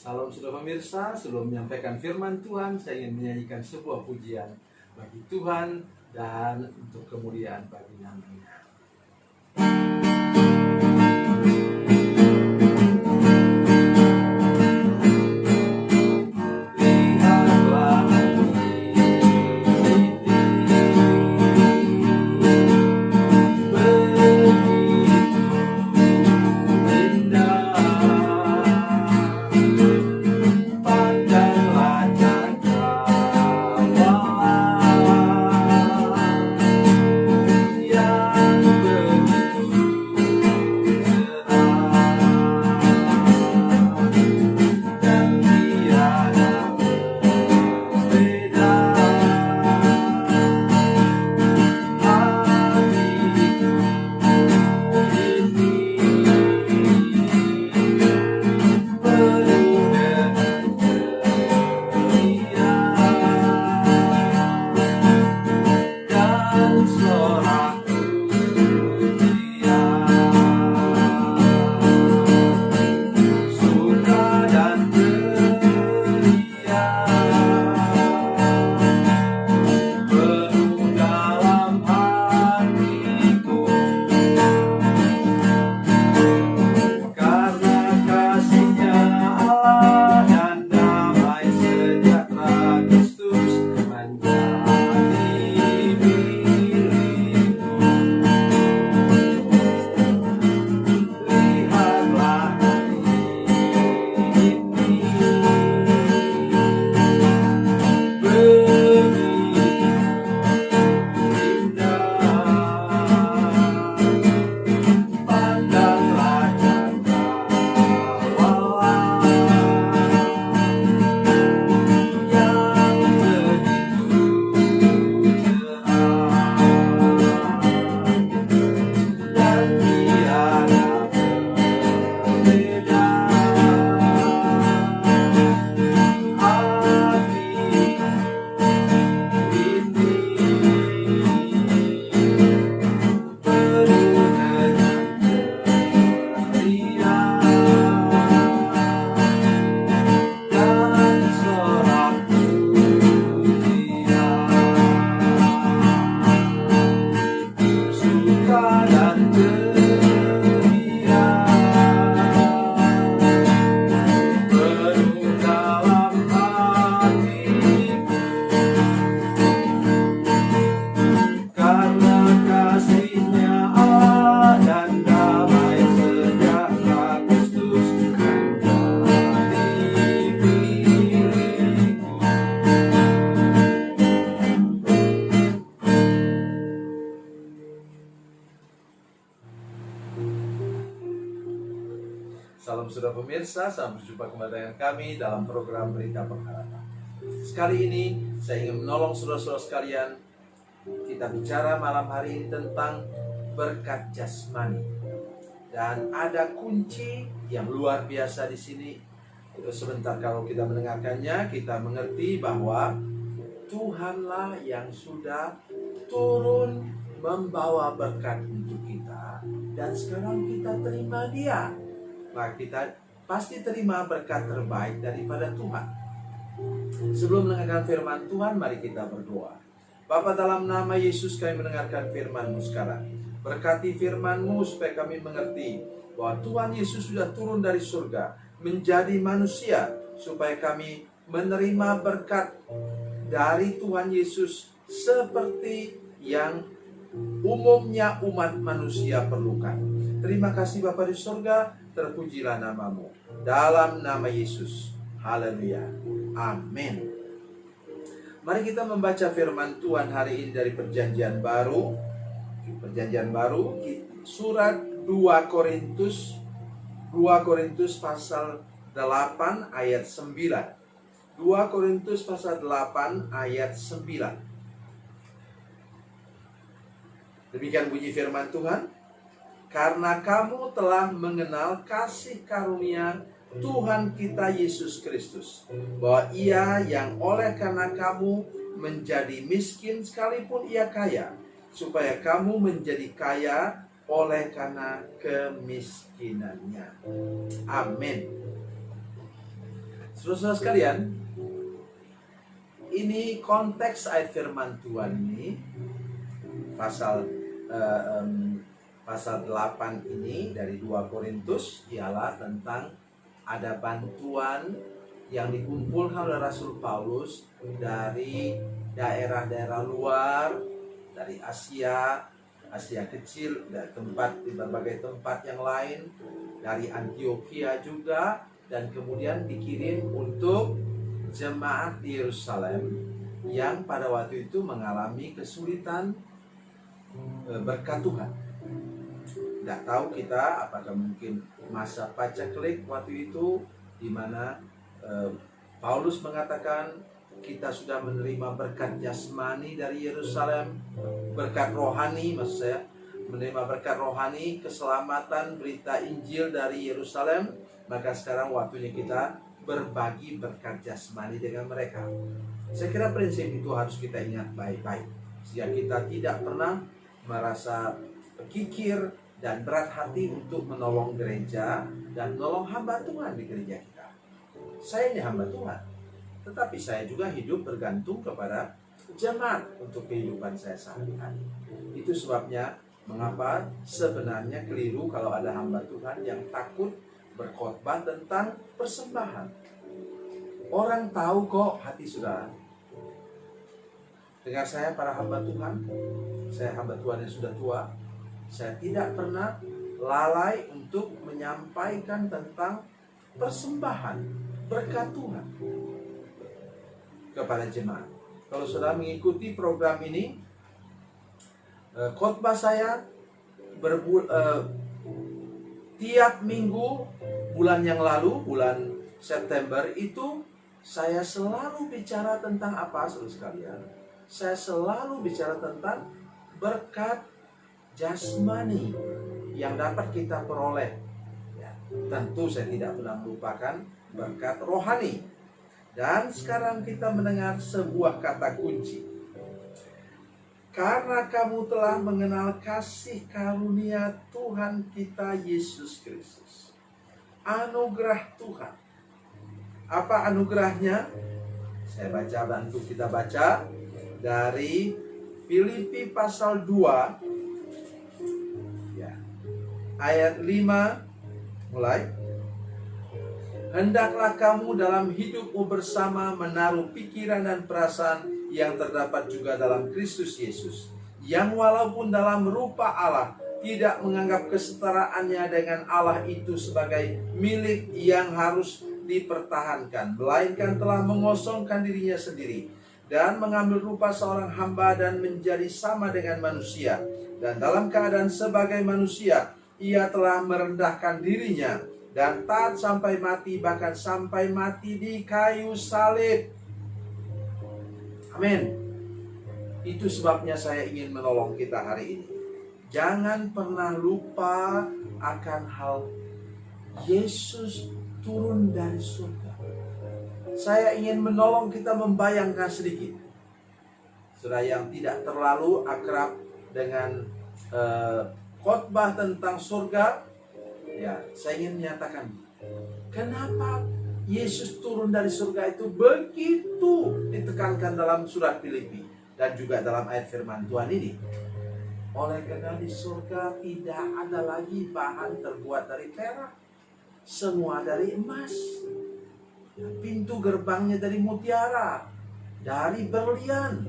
Salam sudah pemirsa, sebelum menyampaikan firman Tuhan, saya ingin menyanyikan sebuah pujian bagi Tuhan dan untuk kemuliaan bagi namanya. Salam sudah pemirsa, sampai jumpa kembali dengan kami dalam program Berita Pengharapan. Sekali ini saya ingin menolong saudara-saudara sekalian. Kita bicara malam hari ini tentang berkat jasmani. Dan ada kunci yang luar biasa di sini. Sebentar kalau kita mendengarkannya, kita mengerti bahwa Tuhanlah yang sudah turun membawa berkat untuk kita. Dan sekarang kita terima Dia. Maka kita pasti terima berkat terbaik daripada Tuhan. Sebelum mendengarkan firman Tuhan, mari kita berdoa. Bapa, dalam nama Yesus kami mendengarkan firman-Mu sekarang. Berkati firman-Mu supaya kami mengerti bahwa Tuhan Yesus sudah turun dari surga menjadi manusia, supaya kami menerima berkat dari Tuhan Yesus seperti yang umumnya umat manusia perlukan. Terima kasih Bapa di surga, terpujilah nama-Mu. Dalam nama Yesus. Haleluya. Amin. Mari kita membaca firman Tuhan hari ini dari Perjanjian Baru. Perjanjian Baru, surat 2 Korintus pasal 8 ayat 9. 2 Korintus pasal 8 ayat 9. Demikian bunyi firman Tuhan. Karena kamu telah mengenal kasih karunia Tuhan kita Yesus Kristus, bahwa Ia yang oleh karena kamu menjadi miskin sekalipun Ia kaya, supaya kamu menjadi kaya oleh karena kemiskinannya. Amin. Saudara-saudara sekalian, ini konteks ayat firman Tuhan ini pasal 8 ini dari 2 Korintus ialah tentang ada bantuan yang dikumpulkan oleh Rasul Paulus dari daerah-daerah luar, dari Asia Kecil, dari di berbagai tempat yang lain, dari Antioquia juga, dan kemudian dikirim untuk jemaat di Yerusalem yang pada waktu itu mengalami kesulitan berkat Tuhan. Tidak tahu kita apakah mungkin masa pacaklik waktu itu, di mana Paulus mengatakan kita sudah menerima berkat jasmani dari Yerusalem, berkat rohani, maksud saya menerima berkat rohani, keselamatan, berita Injil dari Yerusalem, maka sekarang waktunya kita berbagi berkat jasmani dengan mereka. Saya kira prinsip itu harus kita ingat baik-baik, sehingga kita tidak pernah merasa kikir dan berat hati untuk menolong gereja dan menolong hamba Tuhan di gereja kita. Saya ini hamba Tuhan, tetapi saya juga hidup bergantung kepada jemaat untuk kehidupan saya sehari-hari. Itu sebabnya mengapa sebenarnya keliru kalau ada hamba Tuhan yang takut berkhotbah tentang persembahan. Orang tahu kok hati saudara. Dengar saya para hamba Tuhan, saya hamba Tuhan yang sudah tua, saya tidak pernah lalai untuk menyampaikan tentang persembahan berkat Tuhan kepada jemaat. Kalau saudara mengikuti program ini, khotbah saya tiap minggu bulan yang lalu, bulan September itu, saya selalu bicara tentang apa, saudara sekalian? Saya selalu bicara tentang berkat jasmani yang dapat kita peroleh. Ya, tentu saya tidak pernah melupakan berkat rohani. Dan sekarang kita mendengar sebuah kata kunci. Karena kamu telah mengenal kasih karunia Tuhan kita Yesus Kristus. Anugerah Tuhan. Apa anugerahnya? Saya baca, bantu kita baca dari Filipi pasal 2 ya, ayat 5 mulai. Hendaklah kamu dalam hidupmu bersama menaruh pikiran dan perasaan yang terdapat juga dalam Kristus Yesus, yang walaupun dalam rupa Allah tidak menganggap kesetaraannya dengan Allah itu sebagai milik yang harus dipertahankan, melainkan telah mengosongkan dirinya sendiri dan mengambil rupa seorang hamba dan menjadi sama dengan manusia. Dan dalam keadaan sebagai manusia, ia telah merendahkan dirinya dan taat sampai mati, bahkan sampai mati di kayu salib. Amin. Itu sebabnya saya ingin menolong kita hari ini. Jangan pernah lupa akan hal Yesus turun dari surga. Saya ingin menolong kita membayangkan sedikit. Saudara yang tidak terlalu akrab dengan khotbah tentang surga, ya, saya ingin menyatakan, kenapa Yesus turun dari surga itu begitu ditekankan dalam surat Filipi dan juga dalam ayat firman Tuhan ini. Oleh karena di surga tidak ada lagi bahan terbuat dari perak, semua dari emas. Pintu gerbangnya dari mutiara, dari berlian.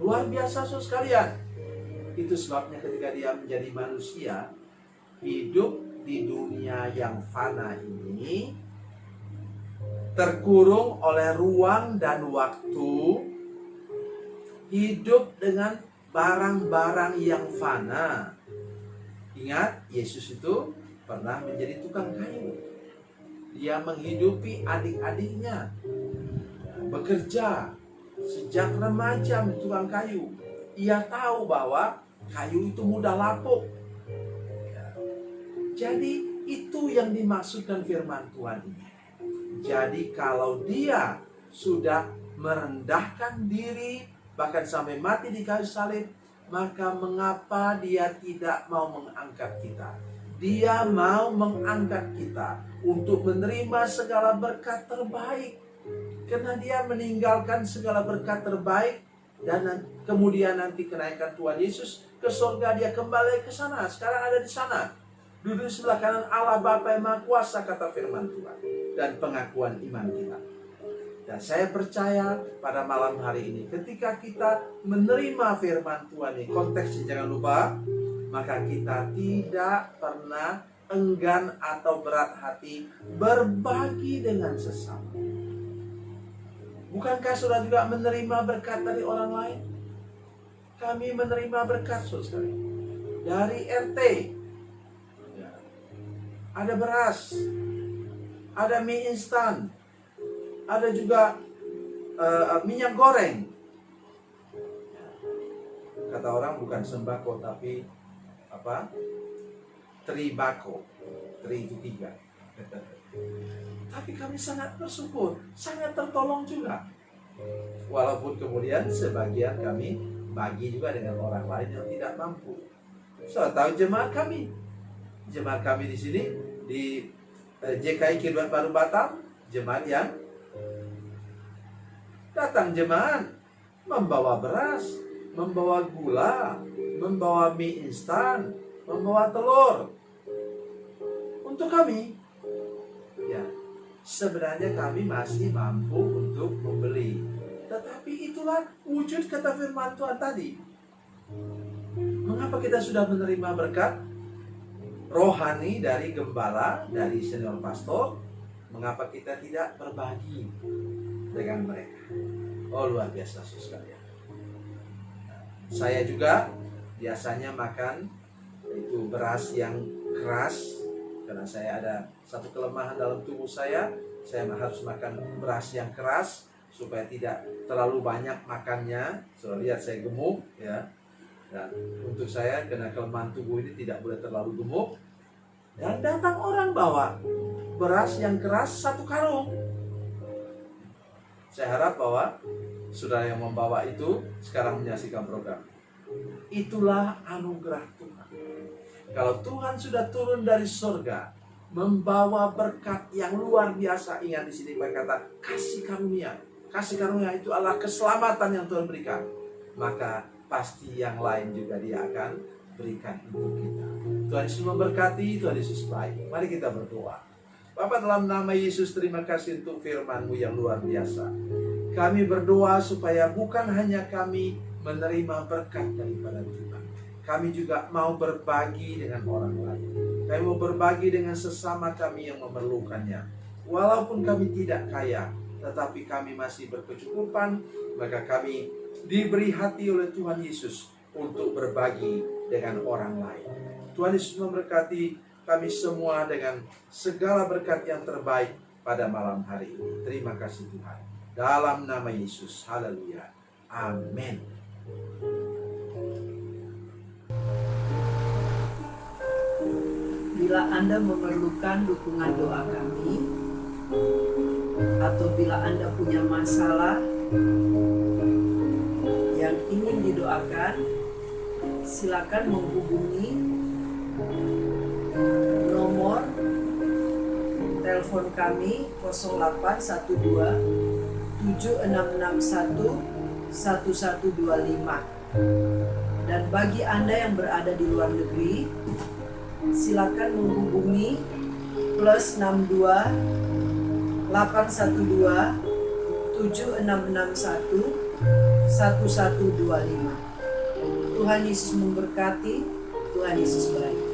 Luar biasa saudara sekalian. Itu sebabnya ketika dia menjadi manusia, hidup di dunia yang fana ini, terkurung oleh ruang dan waktu, hidup dengan barang-barang yang fana. Ingat, Yesus itu pernah menjadi tukang kayu. Dia menghidupi adik-adiknya, bekerja sejak remaja di tukang kayu. Ia tahu bahwa kayu itu mudah lapuk. Jadi itu yang dimaksudkan firman Tuhan ini. Jadi kalau dia sudah merendahkan diri, bahkan sampai mati di kayu salib, maka mengapa dia tidak mau mengangkat kita? Dia mau mengangkat kita untuk menerima segala berkat terbaik. Karena dia meninggalkan segala berkat terbaik. Dan kemudian nanti kenaikan Tuhan Yesus ke surga, dia kembali ke sana. Sekarang ada di sana, duduk sebelah kanan Allah Bapa yang Maha Kuasa, kata firman Tuhan. Dan pengakuan iman kita. Dan saya percaya pada malam hari ini, ketika kita menerima firman Tuhan ini, konteksnya jangan lupa, maka kita tidak pernah enggan atau berat hati berbagi dengan sesama. Bukankah saudara juga menerima berkat dari orang lain? Kami menerima berkat, saudara, dari RT. Ada beras, ada mie instan, ada juga minyak goreng. Kata orang bukan sembako tapi apa? Tribako. Tri itu 3. Tapi kami sangat bersyukur, sangat tertolong juga. Walaupun kemudian sebagian kami bagi juga dengan orang lain yang tidak mampu. Saya tahu jemaat kami di sini di JKI Kehidupan Baru Batam, jemaat yang datang jemaat membawa beras, membawa gula, membawa mie instan, membawa telur. Untuk kami, ya, sebenarnya kami masih mampu untuk membeli. Tetapi itulah wujud kata firman Tuhan tadi. Mengapa kita sudah menerima berkat rohani dari gembala, dari senior pastor, mengapa kita tidak berbagi dengan mereka? Oh, luar biasa, saudara. Saya juga biasanya makan itu beras yang keras, karena saya ada satu kelemahan dalam tubuh saya harus makan beras yang keras supaya tidak terlalu banyak makannya. Sudah lihat saya gemuk, ya. Dan untuk saya, karena kelemahan tubuh ini tidak boleh terlalu gemuk. Dan datang orang bawa beras yang keras 1 karung. Saya harap bahwa saudara yang membawa itu sekarang menyaksikan program. Itulah anugerah Tuhan. Kalau Tuhan sudah turun dari surga, membawa berkat yang luar biasa. Ingat di sini berkata kasih karunia. Kasih karunia itu adalah keselamatan yang Tuhan berikan. Maka pasti yang lain juga dia akan berikan untuk kita. Tuhan Yesus memberkati, Tuhan Yesus baik. Mari kita berdoa. Bapa, dalam nama Yesus, terima kasih untuk firman-Mu yang luar biasa. Kami berdoa supaya bukan hanya kami menerima berkat daripada Tuhan, kami juga mau berbagi dengan orang lain. Kami mau berbagi dengan sesama kami yang memerlukannya. Walaupun kami tidak kaya, tetapi kami masih berkecukupan, maka kami diberi hati oleh Tuhan Yesus untuk berbagi dengan orang lain. Tuhan Yesus memberkati kami semua dengan segala berkat yang terbaik pada malam hari ini. Terima kasih Tuhan. Dalam nama Yesus. Haleluya. Amin. Bila Anda memerlukan dukungan doa kami, atau bila Anda punya masalah yang ingin didoakan, silakan menghubungi nomor telepon kami 0812 7661 1125. Dan bagi Anda yang berada di luar negeri, silakan menghubungi +62 812 7661 1125. Tuhan Yesus memberkati, Tuhan Yesus baik.